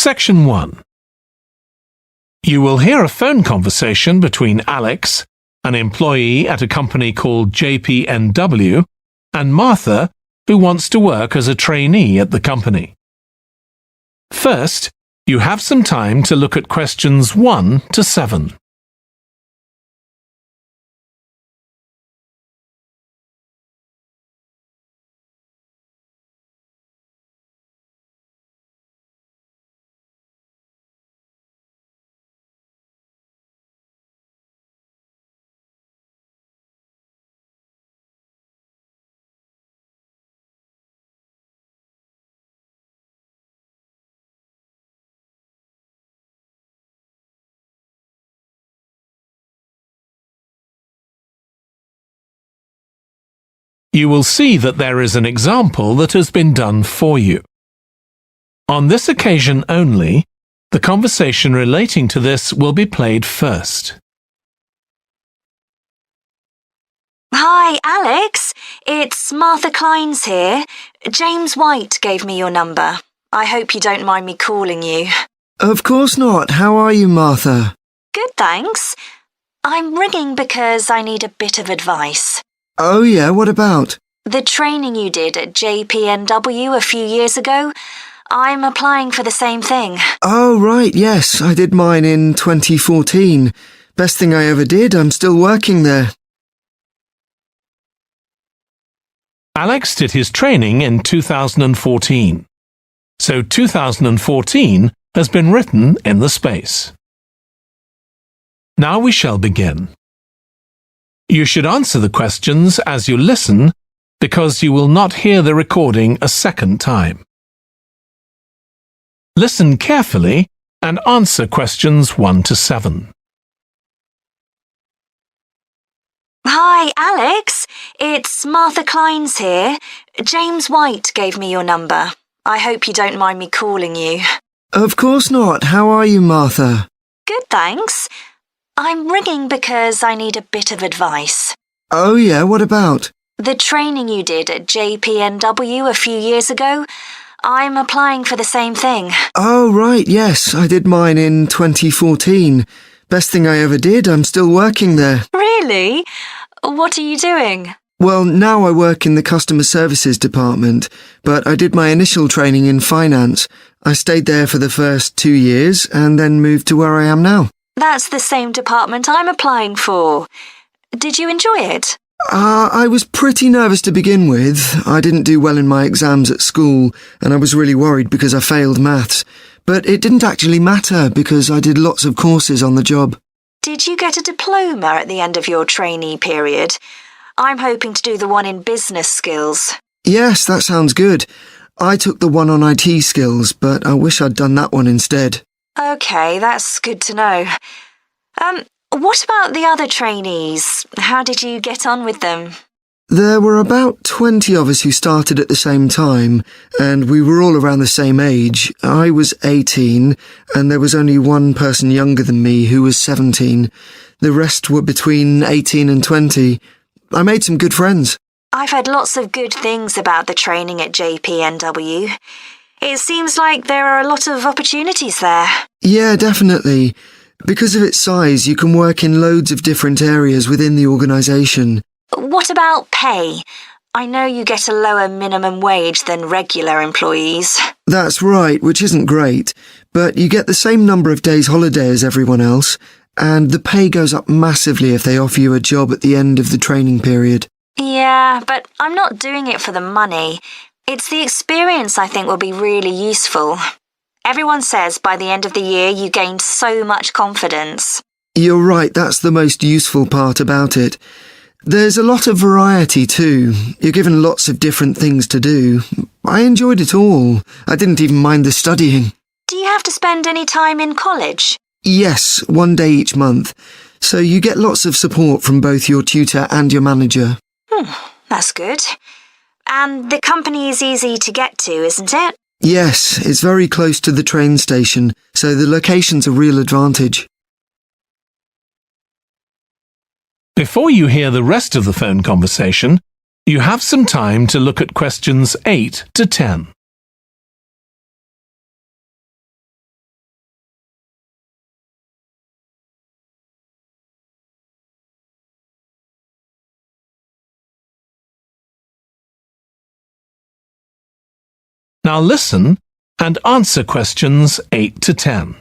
Section 1. You will hear a phone conversation between Alex, an employee at a company called JPNW, and Martha, who wants to work as a trainee at the company. First, you have some time to look at questions 1 to 7. You will see that there is an example that has been done for you. On this occasion only, the conversation relating to this will be played first. Hi, Alex. It's Martha Clines here. James White gave me your number. I hope you don't mind me calling you. Of course not. How are you, Martha? Good, thanks. I'm ringing because I need a bit of advice. Oh yeah, what about? The training you did at JPNW a few years ago, I'm applying for the same thing. Oh right, yes, I did mine in 2014. Best thing I ever did, I'm still working there. Alex did his training in 2014. So 2014 has been written in the space. Now we shall begin. You should answer the questions as you listen because you will not hear the recording a second time. Listen carefully and answer questions 1 to 7. Hi, Alex. It's Martha Clines here. James White gave me your number. I hope you don't mind me calling you. Of course not. How are you, Martha? Good, thanks. I'm ringing because I need a bit of advice. Oh yeah, what about? The training you did at JPNW a few years ago, I'm applying for the same thing. Oh right, yes, I did mine in 2014. Best thing I ever did, I'm still working there. Really? What are you doing? Well, now I work in the customer services department, but I did my initial training in finance. I stayed there for the first 2 years and then moved to where I am now. That's the same department I'm applying for. Did you enjoy it? I was pretty nervous to begin with. I didn't do well in my exams at school, and I was really worried because I failed maths. But it didn't actually matter because I did lots of courses on the job. Did you get a diploma at the end of your trainee period? I'm hoping to do the one in business skills. Yes, that sounds good. I took the one on IT skills, but I wish I'd done that one instead. OK, that's good to know. What about the other trainees? How did you get on with them? There were about 20 of us who started at the same time, and we were all around the same age. I was 18, and there was only one person younger than me who was 17. The rest were between 18 and 20. I made some good friends. I've heard lots of good things about the training at JPNW. It seems like there are a lot of opportunities there. Yeah, definitely. Because of its size, you can work in loads of different areas within the organisation. What about pay? I know you get a lower minimum wage than regular employees. That's right, which isn't great, but you get the same number of days holiday as everyone else, and the pay goes up massively if they offer you a job at the end of the training period. Yeah, but I'm not doing it for the money. It's the experience I think will be really useful. Everyone says by the end of the year you gained so much confidence. You're right, that's the most useful part about it. There's a lot of variety too. You're given lots of different things to do. I enjoyed it all. I didn't even mind the studying. Do you have to spend any time in college? Yes, 1 day each month. So you get lots of support from both your tutor and your manager. That's good. And the company is easy to get to, isn't it? Yes, it's very close to the train station, so the location's a real advantage. Before you hear the rest of the phone conversation, you have some time to look at questions 8 to 10. Now listen and answer questions 8 to 10.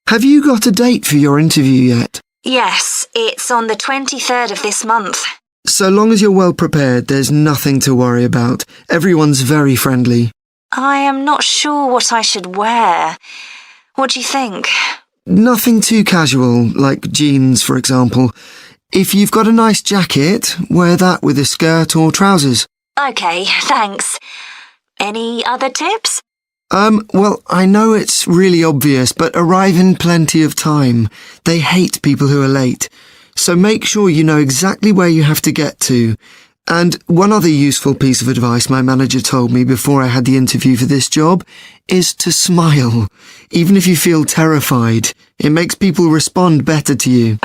Have you got a date for your interview yet? Yes, it's on the 23rd of this month. So long as you're well prepared, there's nothing to worry about. Everyone's very friendly. I am not sure what I should wear. What do you think? Nothing too casual, like jeans, for example. If you've got a nice jacket, wear that with a skirt or trousers. Okay, thanks. Any other tips? Well, I know it's really obvious, but arrive in plenty of time. They hate people who are late. So make sure you know exactly where you have to get to. And one other useful piece of advice my manager told me before I had the interview for this job is to smile. Even if you feel terrified, it makes people respond better to you.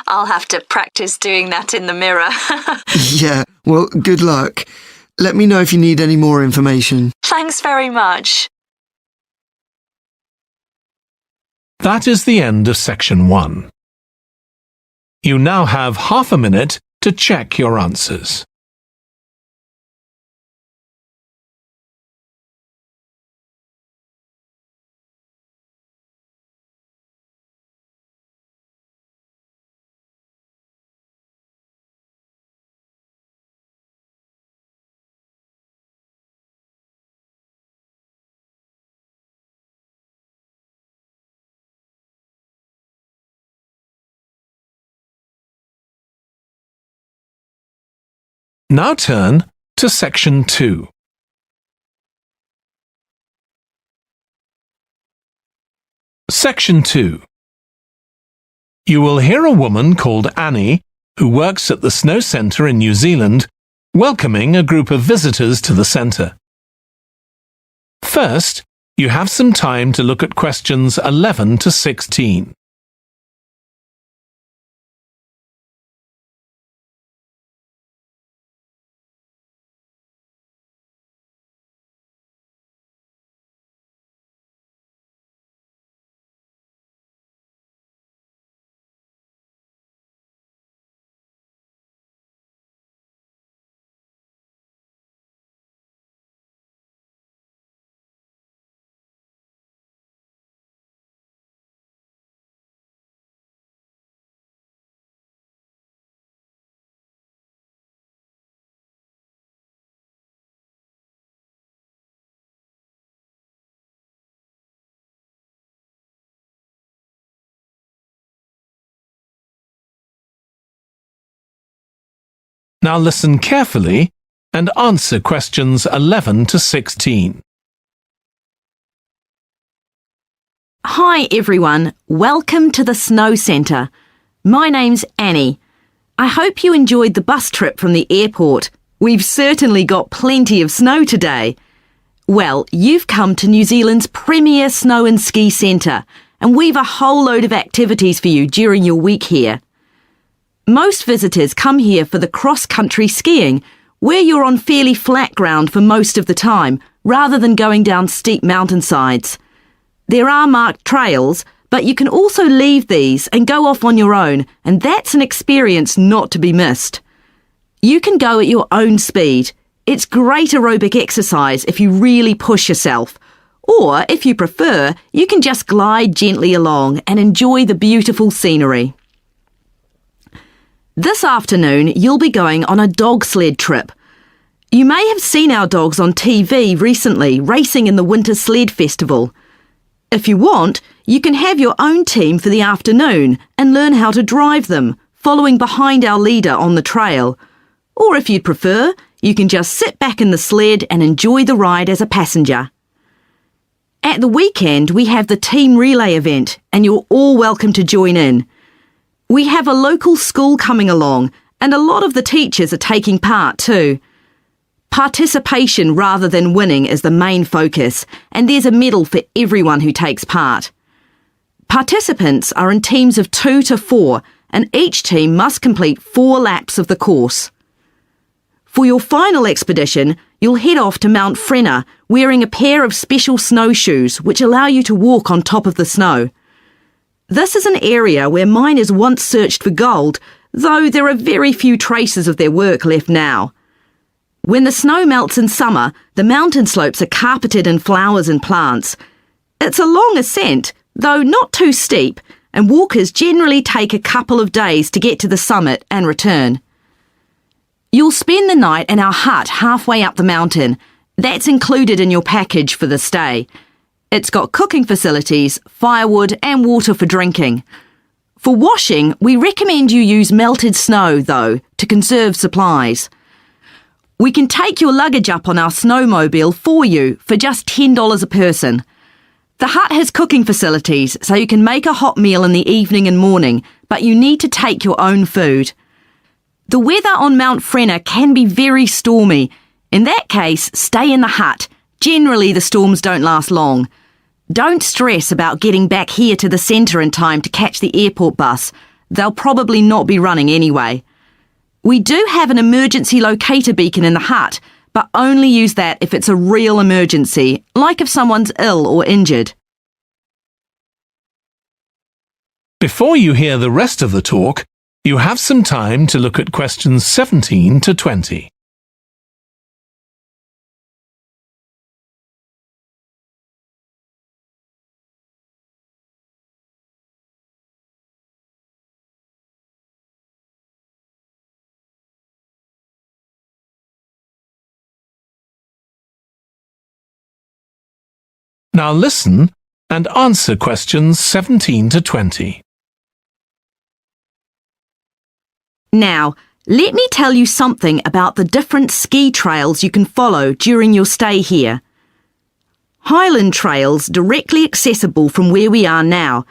I'll have to practice doing that in the mirror. Yeah, well, good luck. Let me know if you need any more information. Thanks very much. That is the end of section 1. You now have half a minute to check your answers. Now turn to section 2. Section 2. You will hear a woman called Annie, who works at the snow centre in New Zealand, welcoming a group of visitors to the centre. First, you have some time to look at questions 11 to 16. Now listen carefully and answer questions 11 to 16. Hi everyone, welcome to the Snow Centre. My name's Annie. I hope you enjoyed the bus trip from the airport. We've certainly got plenty of snow today. Well, you've come to New Zealand's premier snow and ski centre, and we've a whole load of activities for you during your week here. Most visitors come here for the cross-country skiing, where you're on fairly flat ground for most of the time, rather than going down steep mountainsides. There are marked trails, but you can also leave these and go off on your own, and that's an experience not to be missed. You can go at your own speed. It's great aerobic exercise if you really push yourself. Or, if you prefer, you can just glide gently along and enjoy the beautiful scenery. This afternoon, you'll be going on a dog sled trip. You may have seen our dogs on TV recently racing in the Winter Sled Festival. If you want, you can have your own team for the afternoon and learn how to drive them, following behind our leader on the trail. Or if you'd prefer, you can just sit back in the sled and enjoy the ride as a passenger. At the weekend, we have the team relay event, and you're all welcome to join in. We have a local school coming along, and a lot of the teachers are taking part too. Participation rather than winning is the main focus, and there's a medal for everyone who takes part. Participants are in teams of 2 to 4, and each team must complete 4 laps of the course. For your final expedition, you'll head off to Mount Frenna wearing a pair of special snowshoes which allow you to walk on top of the snow. This is an area where miners once searched for gold, though there are very few traces of their work left now. When the snow melts in summer, the mountain slopes are carpeted in flowers and plants. It's a long ascent, though not too steep, and walkers generally take a couple of days to get to the summit and return. You'll spend the night in our hut halfway up the mountain. That's included in your package for the stay. It's got cooking facilities, firewood and water for drinking. For washing, we recommend you use melted snow, though, to conserve supplies. We can take your luggage up on our snowmobile for you for just $10 a person. The hut has cooking facilities, so you can make a hot meal in the evening and morning, but you need to take your own food. The weather on Mount Frenna can be very stormy. In that case, stay in the hut. Generally, the storms don't last long. Don't stress about getting back here to the centre in time to catch the airport bus. They'll probably not be running anyway. We do have an emergency locator beacon in the hut, but only use that if it's a real emergency, like if someone's ill or injured. Before you hear the rest of the talk, you have some time to look at questions 17 to 20. Now listen and answer questions 17 to 20. Now, let me tell you something about the different ski trails you can follow during your stay here. Highland Trails, directly accessible from where we are now.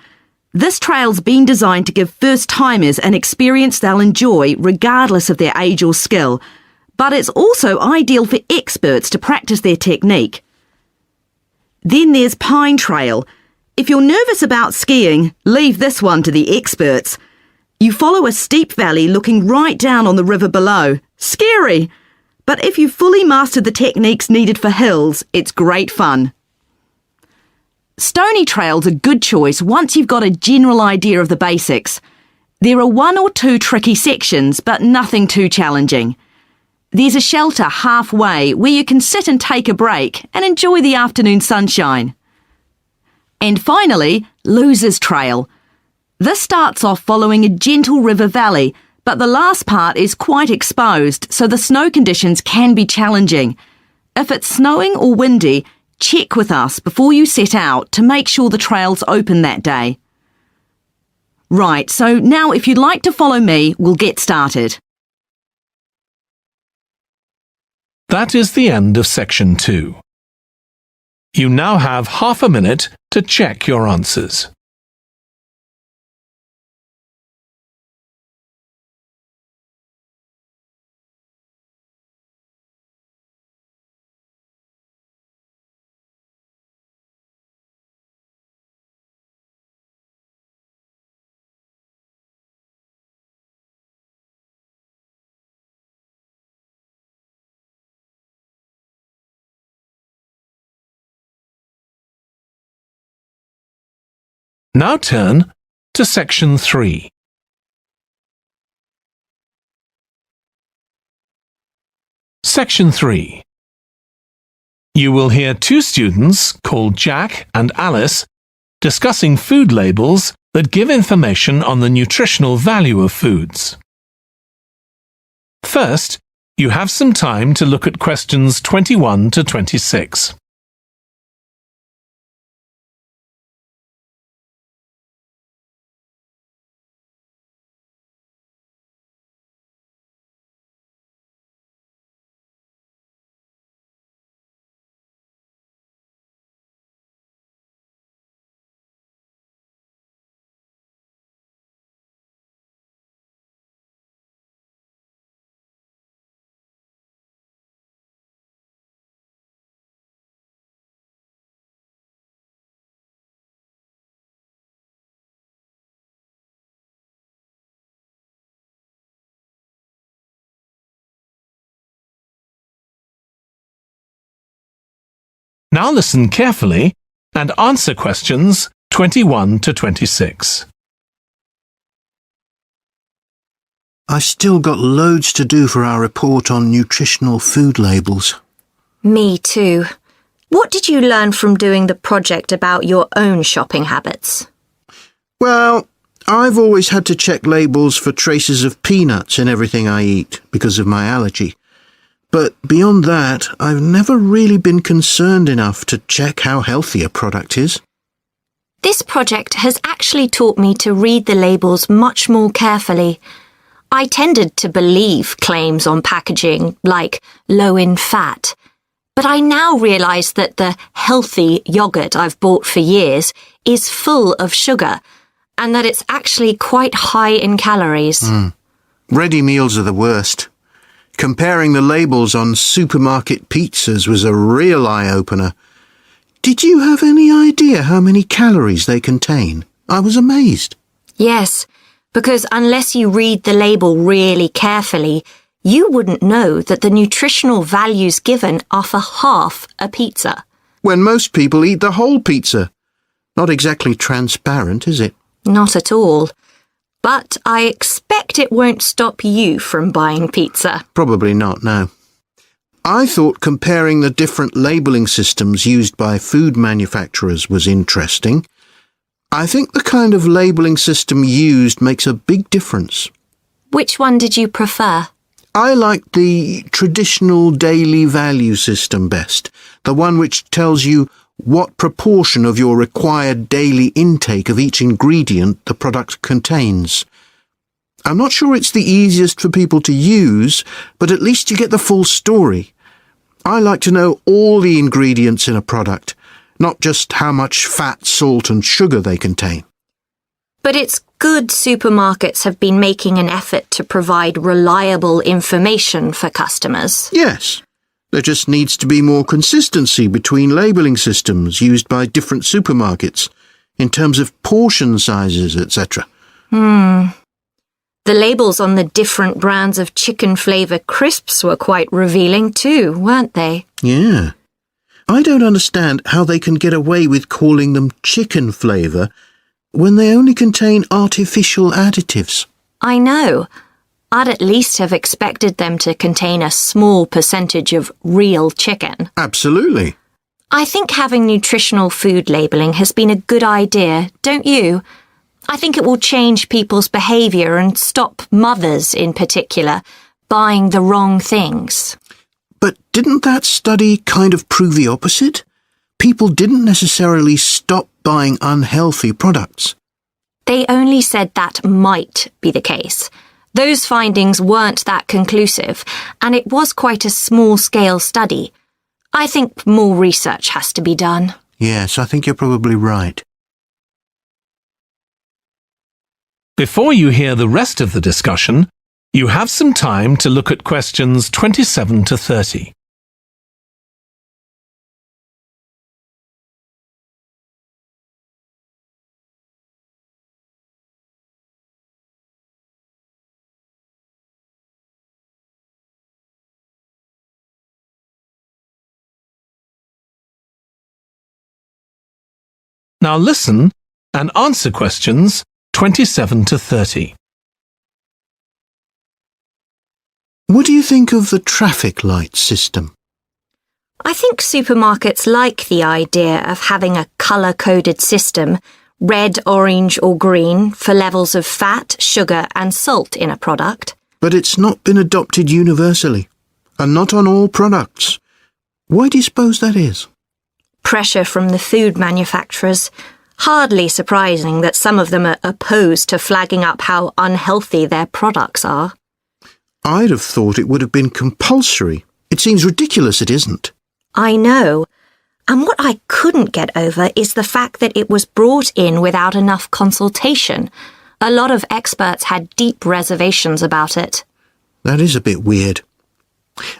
This trail's been designed to give first-timers an experience they'll enjoy regardless of their age or skill, but it's also ideal for experts to practice their technique. Then there's Pine Trail. If you're nervous about skiing, leave this one to the experts. You follow a steep valley looking right down on the river below. Scary! But if you've fully mastered the techniques needed for hills, it's great fun. Stony Trail's a good choice once you've got a general idea of the basics. There are 1 or 2 tricky sections, but nothing too challenging. There's a shelter halfway where you can sit and take a break and enjoy the afternoon sunshine. And finally, Losers Trail. This starts off following a gentle river valley, but the last part is quite exposed, so the snow conditions can be challenging. If it's snowing or windy, check with us before you set out to make sure the trail's open that day. Right, so now if you'd like to follow me, we'll get started. That is the end of section 2. You now have half a minute to check your answers. Now turn to section 3. Section 3. You will hear 2 students called Jack and Alice discussing food labels that give information on the nutritional value of foods. First, you have some time to look at questions 21 to 26. Now listen carefully and answer questions 21 to 26. I still got loads to do for our report on nutritional food labels. Me too. What did you learn from doing the project about your own shopping habits? Well, I've always had to check labels for traces of peanuts in everything I eat because of my allergy. But beyond that, I've never really been concerned enough to check how healthy a product is. This project has actually taught me to read the labels much more carefully. I tended to believe claims on packaging like low in fat, but I now realise that the healthy yoghurt I've bought for years is full of sugar and that it's actually quite high in calories. Ready meals are the worst. Comparing the labels on supermarket pizzas was a real eye-opener. Did you have any idea how many calories they contain? I was amazed. Yes, because unless you read the label really carefully, you wouldn't know that the nutritional values given are for half a pizza. When most people eat the whole pizza. Not exactly transparent, is it? Not at all. But I expect it won't stop you from buying pizza. Probably not, no. I thought comparing the different labelling systems used by food manufacturers was interesting. I think the kind of labelling system used makes a big difference. Which one did you prefer? I like the traditional daily value system best, the one which tells you what proportion of your required daily intake of each ingredient the product contains. I'm not sure it's the easiest for people to use, but at least you get the full story. I like to know all the ingredients in a product, not just how much fat, salt and sugar they contain. But it's good supermarkets have been making an effort to provide reliable information for customers. Yes. There just needs to be more consistency between labelling systems used by different supermarkets, in terms of portion sizes, etc. The labels on the different brands of chicken flavour crisps were quite revealing too, weren't they? Yeah. I don't understand how they can get away with calling them chicken flavour when they only contain artificial additives. I know. I'd at least have expected them to contain a small percentage of real chicken. Absolutely. I think having nutritional food labelling has been a good idea, don't you? I think it will change people's behaviour and stop mothers, in particular, buying the wrong things. But didn't that study kind of prove the opposite? People didn't necessarily stop buying unhealthy products. They only said that might be the case. Those findings weren't that conclusive, and it was quite a small-scale study. I think more research has to be done. Yes, I think you're probably right. Before you hear the rest of the discussion, you have some time to look at questions 27 to 30. Now listen and answer questions 27 to 30. What do you think of the traffic light system? I think supermarkets like the idea of having a colour-coded system, red, orange or green, for levels of fat, sugar and salt in a product. But it's not been adopted universally, and not on all products. Why do you suppose that is? Pressure from the food manufacturers. Hardly surprising that some of them are opposed to flagging up how unhealthy their products are. I'd have thought it would have been compulsory. It seems ridiculous it isn't. I know. And what I couldn't get over is the fact that it was brought in without enough consultation. A lot of experts had deep reservations about it. That is a bit weird.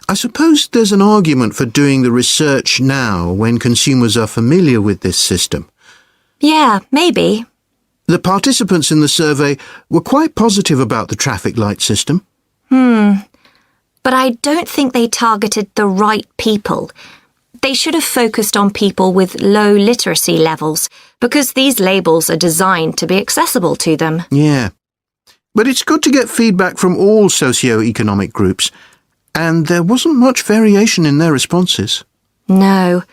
I suppose there's an argument for doing the research now when consumers are familiar with this system. Yeah, maybe. The participants in the survey were quite positive about the traffic light system. But I don't think they targeted the right people. They should have focused on people with low literacy levels, because these labels are designed to be accessible to them. Yeah. But it's good to get feedback from all socio-economic groups, and there wasn't much variation in their responses. No.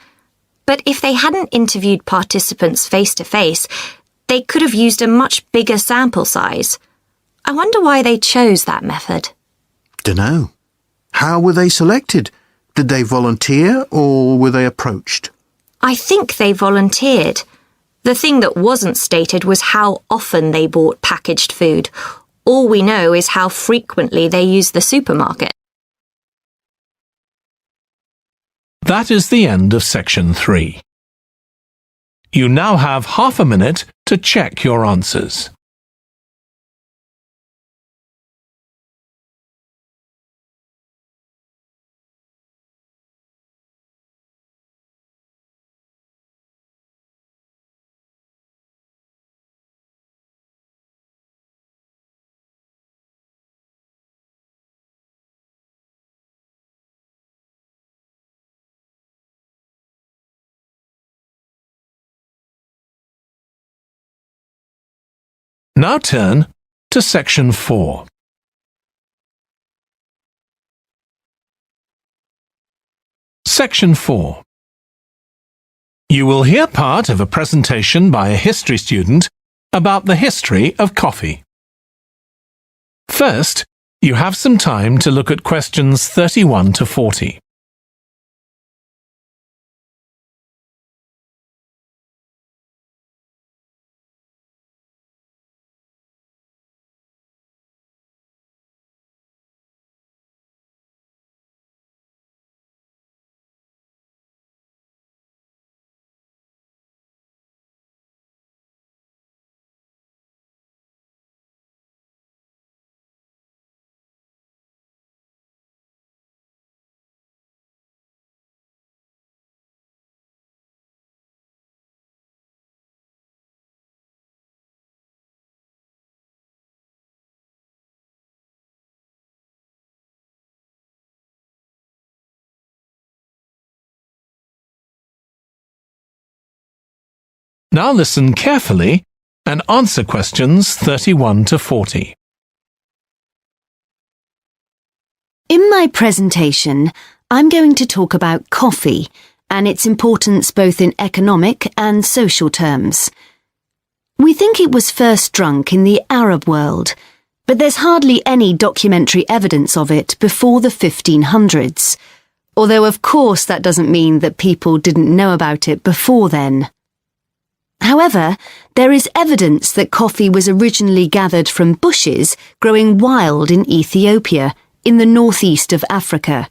But if they hadn't interviewed participants face-to-face, they could have used a much bigger sample size. I wonder why they chose that method. Dunno. How were they selected? Did they volunteer or were they approached? I think they volunteered. The thing that wasn't stated was how often they bought packaged food. All we know is how frequently they used the supermarket. That is the end of section 3. You now have half a minute to check your answers. Now turn to section 4. Section 4. You will hear part of a presentation by a history student about the history of coffee. First, you have some time to look at questions 31 to 40. Now listen carefully and answer questions 31 to 40. In my presentation, I'm going to talk about coffee and its importance both in economic and social terms. We think it was first drunk in the Arab world, but there's hardly any documentary evidence of it before the 1500s, although of course that doesn't mean that people didn't know about it before then. However, there is evidence that coffee was originally gathered from bushes growing wild in Ethiopia, in the northeast of Africa.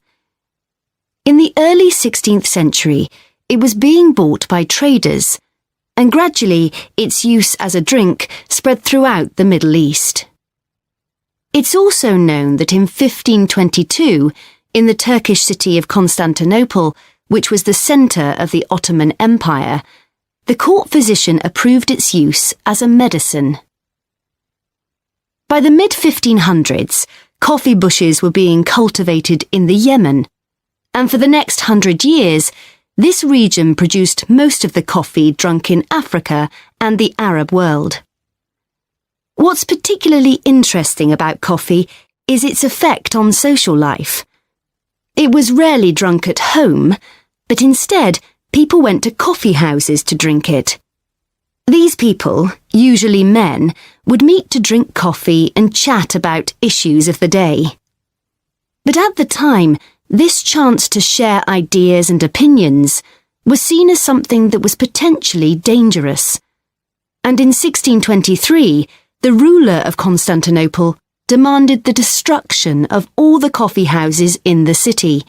In the early 16th century, it was being bought by traders, and gradually its use as a drink spread throughout the Middle East. It's also known that in 1522, in the Turkish city of Constantinople, which was the centre of the Ottoman Empire, the court physician approved its use as a medicine. By the mid-1500s, coffee bushes were being cultivated in the Yemen, and for the next 100 years, this region produced most of the coffee drunk in Africa and the Arab world. What's particularly interesting about coffee is its effect on social life. It was rarely drunk at home, but instead, people went to coffee houses to drink it. These people, usually men, would meet to drink coffee and chat about issues of the day. But at the time, this chance to share ideas and opinions was seen as something that was potentially dangerous. And in 1623, the ruler of Constantinople demanded the destruction of all the coffee houses in the city,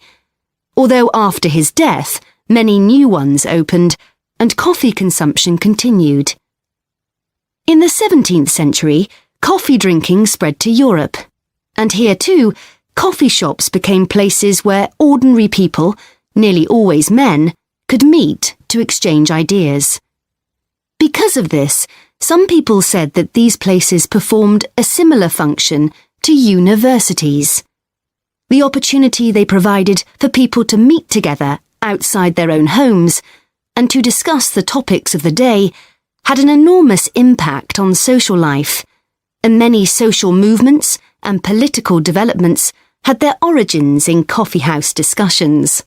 although after his death, many new ones opened, and coffee consumption continued. In the 17th century, coffee drinking spread to Europe, and here too, coffee shops became places where ordinary people, nearly always men, could meet to exchange ideas. Because of this, some people said that these places performed a similar function to universities. The opportunity they provided for people to meet together outside their own homes and to discuss the topics of the day had an enormous impact on social life, and many social movements and political developments had their origins in coffeehouse discussions.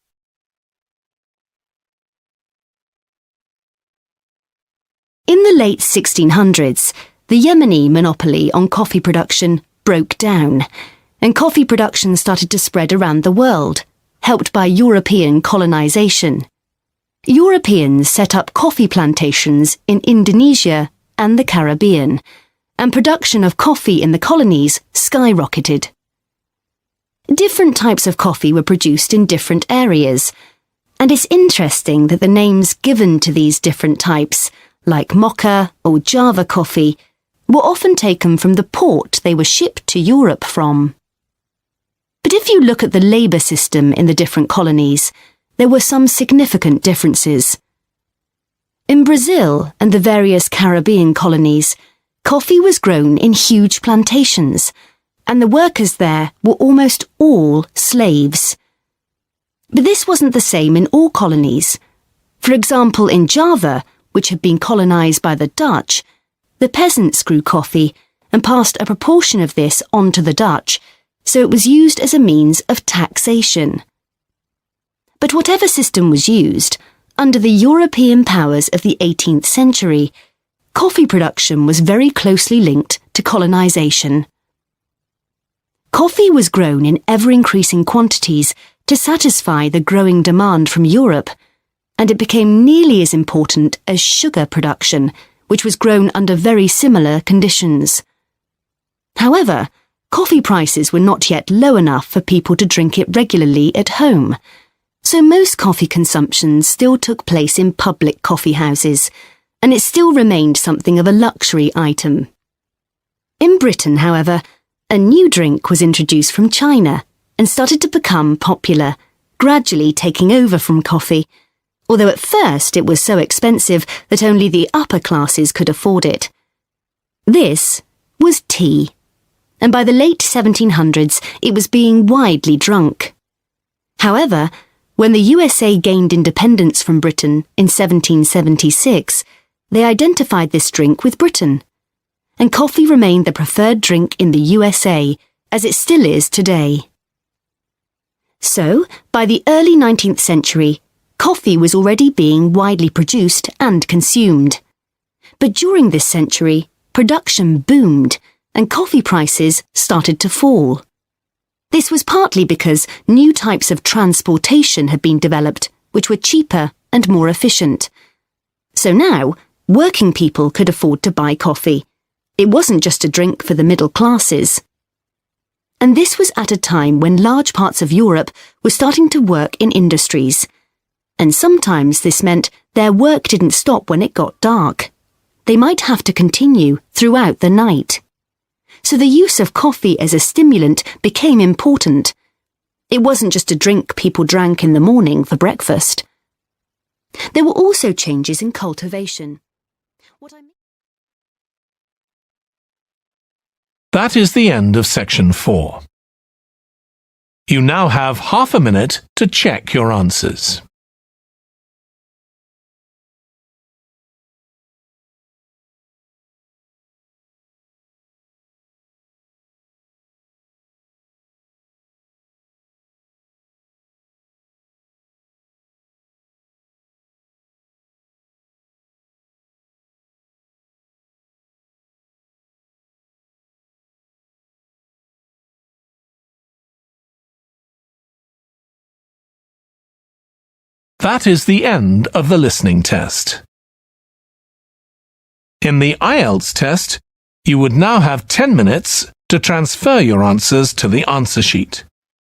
In the late 1600s, the Yemeni monopoly on coffee production broke down, and coffee production started to spread around the world, helped by European colonization. Europeans set up coffee plantations in Indonesia and the Caribbean, and production of coffee in the colonies skyrocketed. Different types of coffee were produced in different areas, and it's interesting that the names given to these different types, like Mocha or Java coffee, were often taken from the port they were shipped to Europe from. But if you look at the labour system in the different colonies, there were some significant differences. In Brazil and the various Caribbean colonies, coffee was grown in huge plantations, and the workers there were almost all slaves. But this wasn't the same in all colonies. For example, in Java, which had been colonised by the Dutch, the peasants grew coffee and passed a proportion of this on to the Dutch, so it was used as a means of taxation. But whatever system was used, under the European powers of the 18th century, coffee production was very closely linked to colonisation. Coffee was grown in ever-increasing quantities to satisfy the growing demand from Europe, and it became nearly as important as sugar production, which was grown under very similar conditions. However, coffee prices were not yet low enough for people to drink it regularly at home, so most coffee consumption still took place in public coffee houses, and it still remained something of a luxury item. In Britain, however, a new drink was introduced from China and started to become popular, gradually taking over from coffee, although at first it was so expensive that only the upper classes could afford it. This was tea, and by the late 1700s it was being widely drunk. However, when the USA gained independence from Britain in 1776, they identified this drink with Britain, and coffee remained the preferred drink in the USA, as it still is today. So, by the early 19th century, coffee was already being widely produced and consumed. But during this century, production boomed and coffee prices started to fall. This was partly because new types of transportation had been developed, which were cheaper and more efficient. So now, working people could afford to buy coffee. It wasn't just a drink for the middle classes. And this was at a time when large parts of Europe were starting to work in industries. And sometimes this meant their work didn't stop when it got dark. They might have to continue throughout the night. So the use of coffee as a stimulant became important. It wasn't just a drink people drank in the morning for breakfast. There were also changes in cultivation. That is the end of section 4. You now have half a minute to check your answers. That is the end of the listening test. In the IELTS test, you would now have 10 minutes to transfer your answers to the answer sheet.